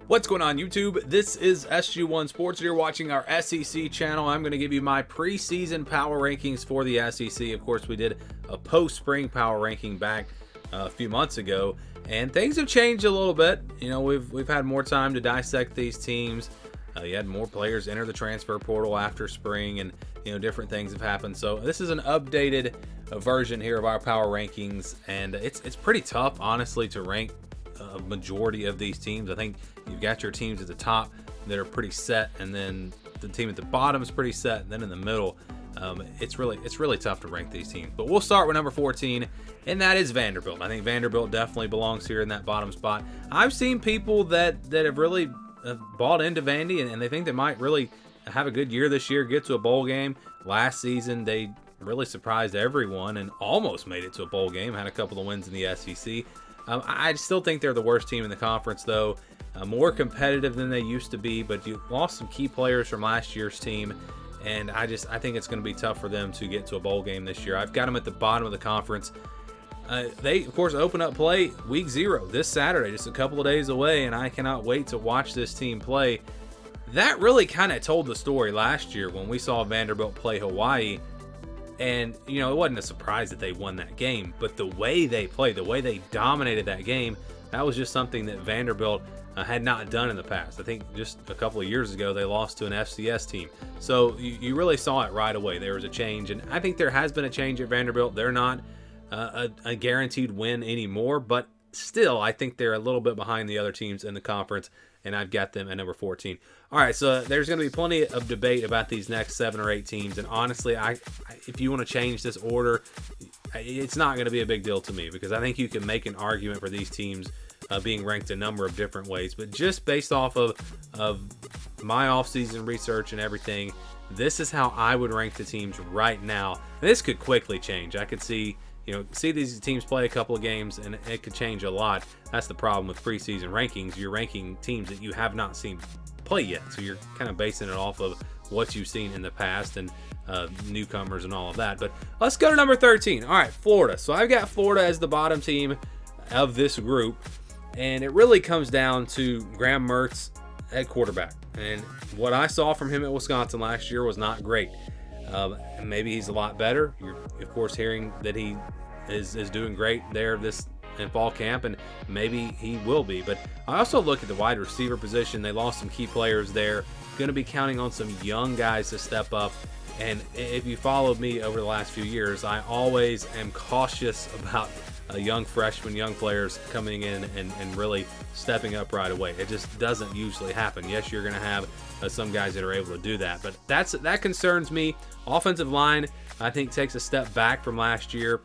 What's going on YouTube? This is SG1 Sports. You're watching our SEC channel. I'm going to give you my preseason power rankings for the SEC. Of course, we did a post-spring power ranking back a few months ago, and things have changed a little bit. You know, we've had more time to dissect these teams. You had more players enter the transfer portal after spring, and different things have happened. So this is an updated version here of our power rankings, and it's pretty tough, honestly, to rank a majority of these teams. I think you've got your teams at the top that are pretty set, and then the team at the bottom is pretty set, and then in the middle, it's really tough to rank these teams. But we'll start with number 14, and that is Vanderbilt. I think Vanderbilt definitely belongs here in that bottom spot. I've seen people that have really bought into Vandy, and they think they might really have a good year this year, get to a bowl game. Last season, they really surprised everyone and almost made it to a bowl game, had a couple of wins in the SEC. I still think they're the worst team in the conference, though. More competitive than they used to be, but you lost some key players from last year's team, and I think it's going to be tough for them to get to a bowl game this year. I've got them at the bottom of the conference. They, of course, open up play week 0 this Saturday, just a couple of days away, and I cannot wait to watch this team play. That really kind of told the story last year when we saw Vanderbilt play Hawaii. And, it wasn't a surprise that they won that game, but the way they played, the way they dominated that game, that was just something that Vanderbilt had not done in the past. I think just a couple of years ago, they lost to an FCS team. So you really saw it right away. There was a change, and I think there has been a change at Vanderbilt. They're not a guaranteed win anymore, but still, I think they're a little bit behind the other teams in the conference, and I've got them at number 14. All right, so there's going to be plenty of debate about these next 7 or 8 teams, and honestly, if you want to change this order, it's not going to be a big deal to me, because I think you can make an argument for these teams being ranked a number of different ways. But just based off of my offseason research and everything, this is how I would rank the teams right now. This could quickly change. I could see these teams play a couple of games, and it could change a lot. That's the problem with preseason rankings. You're ranking teams that you have not seen play yet, so you're kind of basing it off of what you've seen in the past and newcomers and all of that. But let's go to number 13. All right, Florida. So I've got Florida as the bottom team of this group, and it really comes down to Graham Mertz at quarterback. And what I saw from him at Wisconsin last year was not great. Maybe he's a lot better. You're, of course, hearing that he is doing great there in fall camp, and maybe he will be. But I also look at the wide receiver position. They lost some key players there. Going to be counting on some young guys to step up. And if you followed me over the last few years, I always am cautious about young freshmen, young players coming in and really stepping up right away. It just doesn't usually happen. Yes, you're going to have some guys that are able to do that, but that concerns me. Offensive line, I think, takes a step back from last year.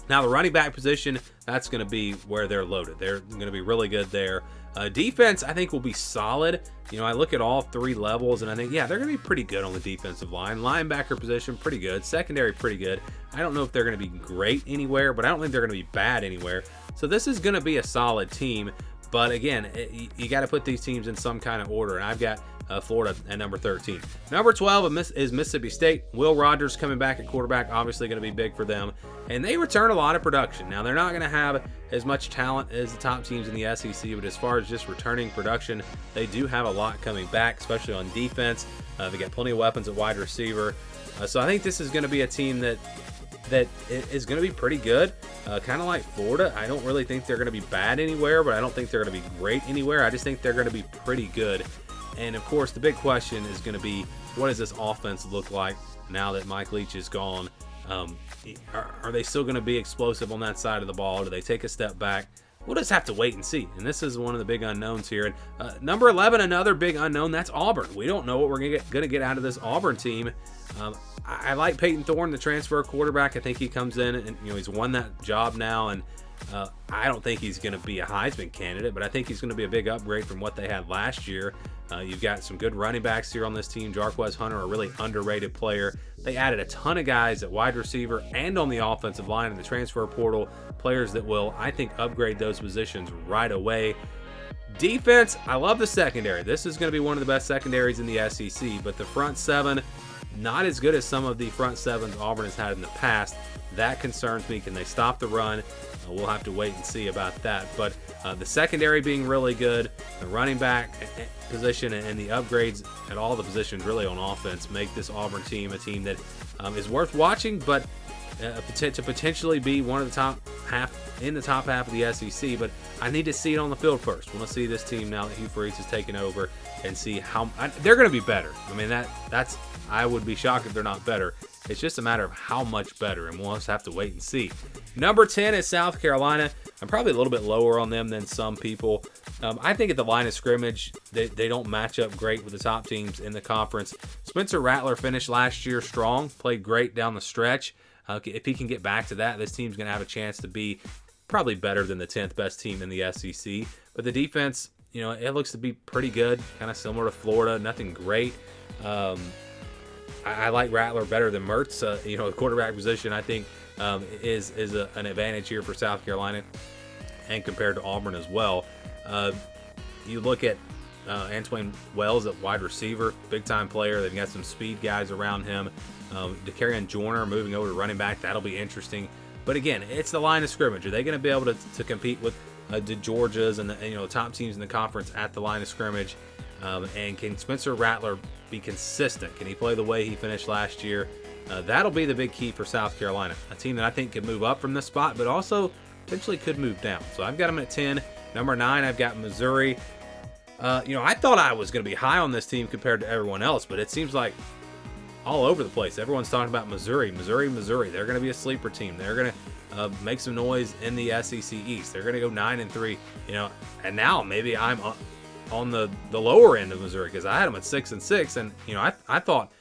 Now, the running back position, that's going to be where they're loaded. They're going to be really good there. Defense, I think, will be solid. I look at all 3 levels, and I think, yeah, they're going to be pretty good on the defensive line. Linebacker position, pretty good. Secondary, pretty good. I don't know if they're going to be great anywhere, but I don't think they're going to be bad anywhere. So this is going to be a solid team. But again, you got to put these teams in some kind of order, and I've got Florida at number 13. Number 12 is Mississippi State. Will Rogers coming back at quarterback, obviously going to be big for them. And they return a lot of production. Now, they're not going to have as much talent as the top teams in the SEC, but as far as just returning production, they do have a lot coming back, especially on defense. They got plenty of weapons at wide receiver. So I think this is going to be a team that is going to be pretty good, kind of like Florida. I don't really think they're going to be bad anywhere, but I don't think they're going to be great anywhere. I just think they're going to be pretty good. And, of course, the big question is going to be, what does this offense look like now that Mike Leach is gone? Are they still going to be explosive on that side of the ball? Do they take a step back? We'll just have to wait and see. And this is one of the big unknowns here. And number 11, another big unknown, that's Auburn. We don't know what we're going to get out of this Auburn team. I like Peyton Thorne, the transfer quarterback. I think he comes in and he's won that job now, and I don't think he's going to be a Heisman candidate, but I think he's going to be a big upgrade from what they had last year. You've got some good running backs here on this team. Jarquez Hunter, a really underrated player. They added a ton of guys at wide receiver and on the offensive line in the transfer portal, players that will, I think, upgrade those positions right away. Defense, I love the secondary. This is going to be one of the best secondaries in the SEC, but the front 7, not as good as some of the front sevens Auburn has had in the past. That concerns me. Can they stop the run? We'll have to wait and see about that. But the secondary being really good, the running back position, and the upgrades at all the positions really on offense make this Auburn team a team that is worth watching, but to potentially be one of the top half of the SEC. But I need to see it on the field first. I want to see this team now that Hugh Freeze has taken over and see how they're going to be better. I mean, that's I would be shocked if they're not better. It's just a matter of how much better, and we'll just have to wait and see. Number 10 is South Carolina. I'm probably a little bit lower on them than some people. I think at the line of scrimmage, they don't match up great with the top teams in the conference. Spencer Rattler finished last year strong, played great down the stretch. If he can get back to that, this team's going to have a chance to be probably better than the 10th best team in the SEC. But the defense, it looks to be pretty good, kind of similar to Florida, nothing great. I like Rattler better than Mertz. The quarterback position, I think, is an advantage here for South Carolina and compared to Auburn as well. You look at Antwain Wells at wide receiver, big-time player. They've got some speed guys around him. DeCarrion Joyner moving over to running back. That'll be interesting. But again, it's the line of scrimmage. Are they going to be able to compete with the Georgias and the top teams in the conference at the line of scrimmage? And can Spencer Rattler be consistent? Can he play the way he finished last year? That'll be the big key for South Carolina. A team that I think could move up from this spot, but also potentially could move down. So I've got them at 10. Number 9, I've got Missouri. I thought I was going to be high on this team compared to everyone else, but it seems like all over the place. Everyone's talking about Missouri. They're going to be a sleeper team. They're going to make some noise in the SEC East. They're going to go 9-3. And now maybe I'm on the lower end of Missouri because I had them at 6-6, and I thought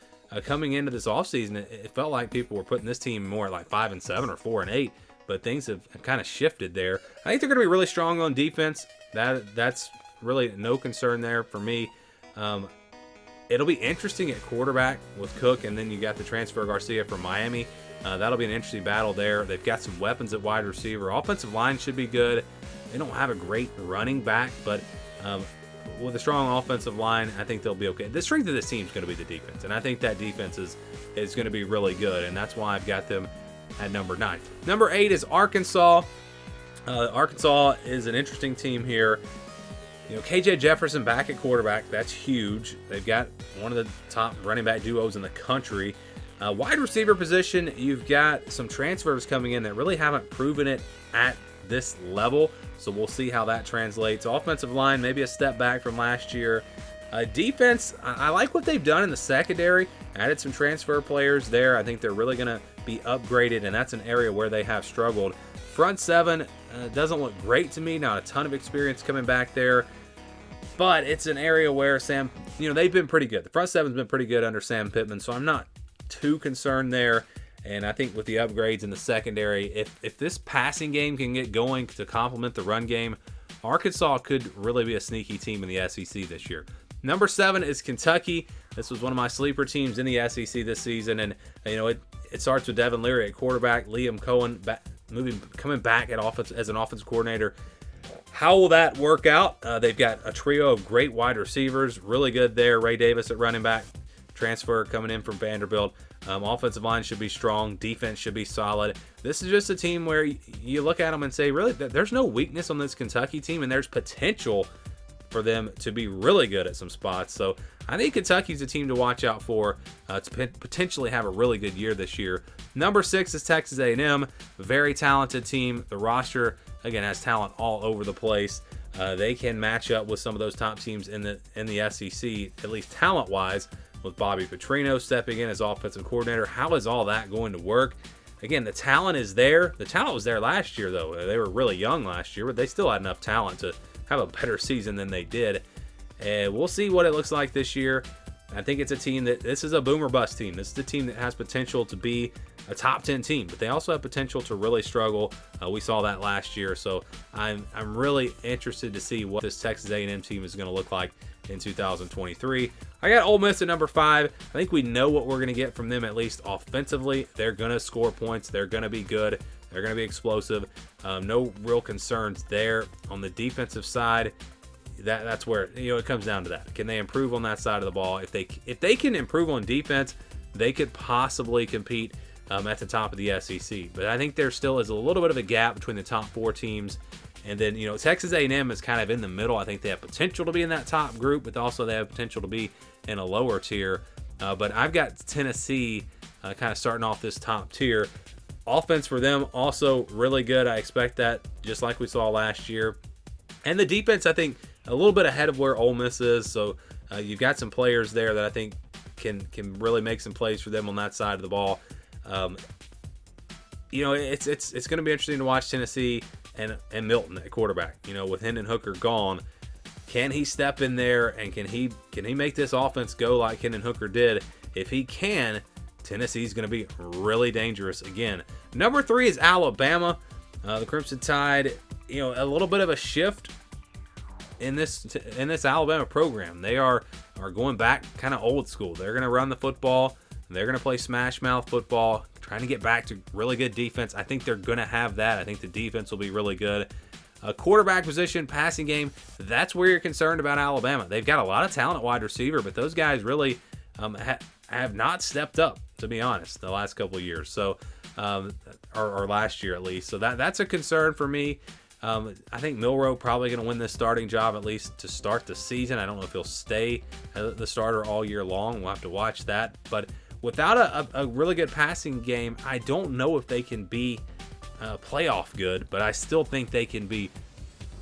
coming into this offseason, it felt like people were putting this team more at like 5-7 or 4-8, but things have kind of shifted there. I think they're going to be really strong on defense. That's really no concern there for me. It'll be interesting at quarterback with Cook, and then you got the transfer Garcia from Miami. That'll be an interesting battle there. They've got some weapons at wide receiver. Offensive line should be good. They don't have a great running back, but with a strong offensive line, I think they'll be okay. The strength of this team is going to be the defense, and I think that defense is going to be really good, and that's why I've got them at number 9. Number 8 is Arkansas. Arkansas is an interesting team here. KJ Jefferson back at quarterback, that's huge. They've got one of the top running back duos in the country. Wide receiver position, you've got some transfers coming in that really haven't proven it at this level, so we'll see how that translates. Offensive line, maybe a step back from last year. Defense, I like what they've done in the secondary. Added some transfer players there. I think they're really going to be upgraded, and that's an area where they have struggled. Front seven doesn't look great to me. Not a ton of experience coming back there. But it's an area where they've been pretty good. The front seven's been pretty good under Sam Pittman, so I'm not too concerned there. And I think with the upgrades in the secondary, if this passing game can get going to complement the run game, Arkansas could really be a sneaky team in the SEC this year. Number 7 is Kentucky. This was one of my sleeper teams in the SEC this season, and it starts with Devin Leary at quarterback, Liam Cohen coming back at offense as an offensive coordinator. How will that work out? They've got a trio of great wide receivers, really good there. Ray Davis at running back, transfer coming in from Vanderbilt. Offensive line should be strong. Defense should be solid. This is just a team where you look at them and say, really, there's no weakness on this Kentucky team, and there's potential for them to be really good at some spots. So I think Kentucky's a team to watch out for to potentially have a really good year this year. Number 6 is Texas A&M. Very talented team. The roster, again, has talent all over the place. They can match up with some of those top teams in the SEC, at least talent-wise, with Bobby Petrino stepping in as offensive coordinator. How is all that going to work? Again, the talent is there. The talent was there last year, though. They were really young last year, but they still had enough talent to have a better season than they did. And we'll see what it looks like this year. I think it's a team this is a boom or bust team. This is a team that has potential to be a top 10 team, but they also have potential to really struggle. We saw that last year, so I'm really interested to see what this Texas A&M team is going to look like in 2023. I got Ole Miss at number 5. I think we know what we're going to get from them, at least offensively. They're going to score points. They're going to be good. They're going to be explosive. No real concerns there. On the defensive side, that's where it comes down to that. Can they improve on that side of the ball? If they can improve on defense, they could possibly compete at the top of the SEC. But I think there still is a little bit of a gap between the top 4 teams. And then, Texas A&M is kind of in the middle. I think they have potential to be in that top group, but also they have potential to be in a lower tier. But I've got Tennessee kind of starting off this top tier. Offense for them also really good. I expect that just like we saw last year. And the defense, I think, a little bit ahead of where Ole Miss is. So you've got some players there that I think can really make some plays for them on that side of the ball. It's going to be interesting to watch Tennessee and Milton at quarterback. With Hendon Hooker gone, can he step in there and can he make this offense go like Hendon Hooker did? If he can, Tennessee's going to be really dangerous again. Number 3 is Alabama. The Crimson Tide, a little bit of a shift in this Alabama program. They are going back kind of old school. They're going to run the football. They're going to play smash mouth football, trying to get back to really good defense. I think they're going to have that. I think the defense will be really good. Quarterback position, passing game, that's where you're concerned about Alabama. They've got a lot of talent at wide receiver, but those guys really have not stepped up, to be honest, the last couple of years. So, or last year at least. So that's a concern for me. I think Milroe probably going to win this starting job, at least to start the season. I don't know if he'll stay the starter all year long. We'll have to watch that. But without a really good passing game, I don't know if they can be playoff good, but I still think they can be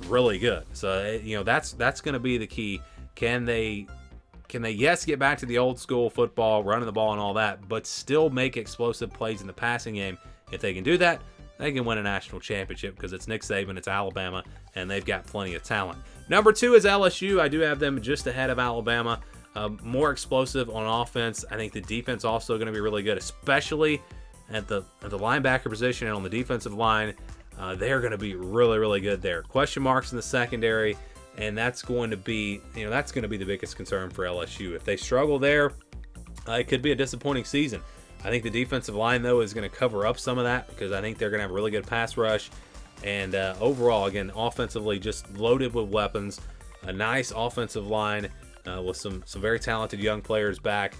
really good. So, that's going to be the key. Can they, yes, get back to the old school football, running the ball and all that, but still make explosive plays in the passing game? If they can do that, they can win a national championship because it's Nick Saban, it's Alabama, and they've got plenty of talent. Number 2 is LSU. I do have them just ahead of Alabama. More explosive on offense. I think the defense also going to be really good, especially at the linebacker position and on the defensive line. They're going to be really, really good there. Question marks in the secondary, and that's going to be the biggest concern for LSU. If they struggle there, it could be a disappointing season. I think the defensive line, though, is going to cover up some of that because I think they're going to have a really good pass rush. And overall, again, offensively, just loaded with weapons. A nice offensive line with some very talented young players back.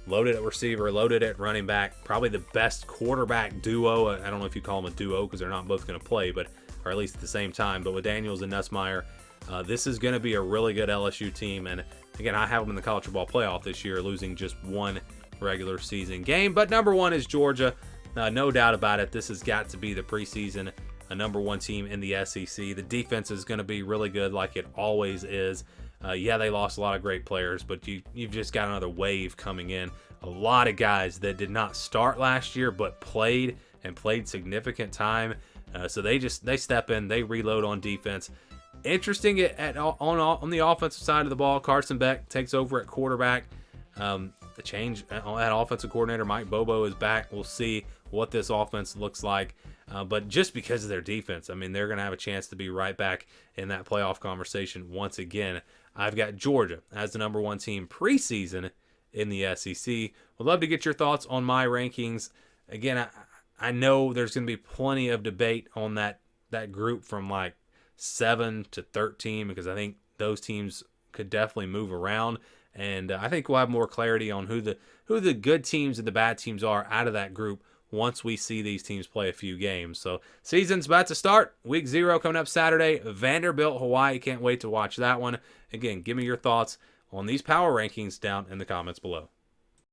Loaded at receiver, loaded at running back. Probably the best quarterback duo. I don't know if you call them a duo because they're not both going to play, or at least at the same time. But with Daniels and Nussmeier, this is going to be a really good LSU team. And again, I have them in the college football playoff this year, losing just one regular season game. But number 1 is Georgia. No doubt about it. This has got to be the preseason number 1 team in the SEC. The defense is going to be really good like it always is. They lost a lot of great players, but you've just got another wave coming in. A lot of guys that did not start last year but played significant time. So they step in, they reload on defense. Interesting on the offensive side of the ball, Carson Beck takes over at quarterback. The change at offensive coordinator, Mike Bobo, is back. We'll see what this offense looks like. But just because of their defense, I mean, they're going to have a chance to be right back in that playoff conversation once again. I've got Georgia as the number 1 team preseason in the SEC. Would love to get your thoughts on my rankings. Again, I know there's going to be plenty of debate on that group from like 7 to 13 because I think those teams could definitely move around. And I think we'll have more clarity on who the good teams and the bad teams are out of that group once we see these teams play a few games. So season's about to start. Week 0 coming up Saturday. Vanderbilt, Hawaii. Can't wait to watch that one. Again, give me your thoughts on these power rankings down in the comments below.